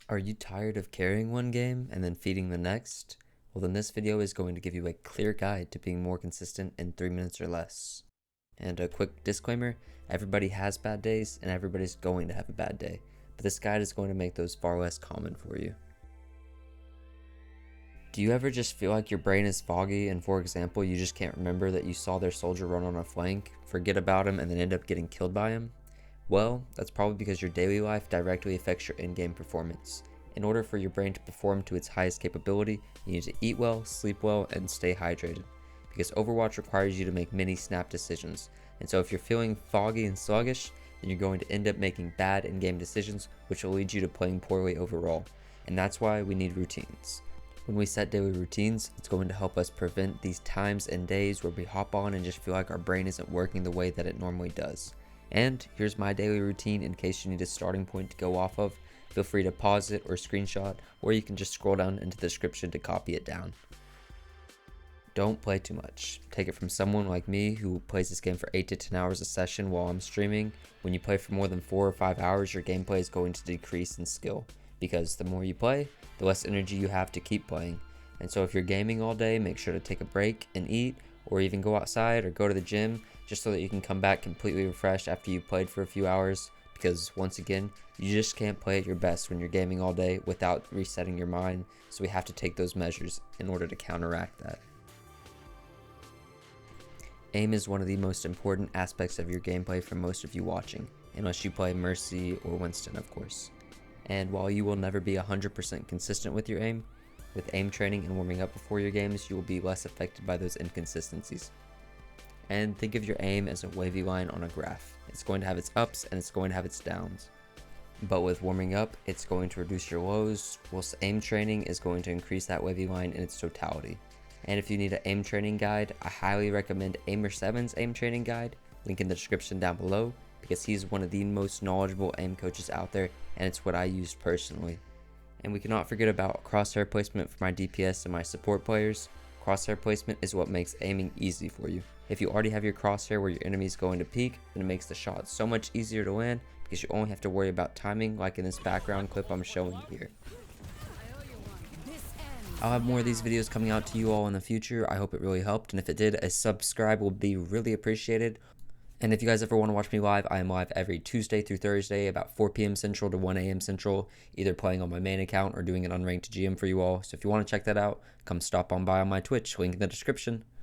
Are you tired of carrying one game and then feeding the next? Well, then this video is going to give you a clear guide to being more consistent in 3 minutes or less. And a quick disclaimer, everybody has bad days and everybody's going to have a bad day, but this guide is going to make those far less common for you. Do you ever just feel like your brain is foggy and, for example, you just can't remember that you saw their soldier run on a flank, forget about him, and then end up getting killed by him? Well, that's probably because your daily life directly affects your in-game performance. In order for your brain to perform to its highest capability, you need to eat well, sleep well, and stay hydrated. Because Overwatch requires you to make many snap decisions, and so if you're feeling foggy and sluggish, then you're going to end up making bad in-game decisions, which will lead you to playing poorly overall. And that's why we need routines. When we set daily routines, it's going to help us prevent these times and days where we hop on and just feel like our brain isn't working the way that it normally does. And here's my daily routine in case you need a starting point to go off of. Feel free to pause it or screenshot, or you can just scroll down into the description to copy it down. Don't play too much. Take it from someone like me who plays this game for 8 to 10 hours a session while I'm streaming. When you play for more than 4 or 5 hours, your gameplay is going to decrease in skill, because the more you play, the less energy you have to keep playing. And so if you're gaming all day, make sure to take a break and eat, or even go outside or go to the gym, just so that you can come back completely refreshed after you've played for a few hours. Because once again, you just can't play at your best when you're gaming all day without resetting your mind, so we have to take those measures in order to counteract that. Aim is one of the most important aspects of your gameplay for most of you watching, unless you play Mercy or Winston, of course. And while you will never be 100% consistent with your aim, with aim training and warming up before your games, you will be less affected by those inconsistencies. And think of your aim as a wavy line on a graph. It's going to have its ups and it's going to have its downs. But with warming up, it's going to reduce your lows, whilst aim training is going to increase that wavy line in its totality. And if you need an aim training guide, I highly recommend Aimer7's aim training guide, link in the description down below, because he's one of the most knowledgeable aim coaches out there, and it's what I used personally. And we cannot forget about crosshair placement for my DPS and my support players. Crosshair placement is what makes aiming easy for you. If you already have your crosshair where your enemy is going to peek, then it makes the shot so much easier to land, because you only have to worry about timing, like in this background clip I'm showing you here. I'll have more of these videos coming out to you all in the future. I hope it really helped, and if it did, a subscribe will be really appreciated. And if you guys ever want to watch me live, I am live every Tuesday through Thursday about 4 p.m. Central to 1 a.m. Central, either playing on my main account or doing an unranked GM for you all. So if you want to check that out, come stop on by on my Twitch, link in the description.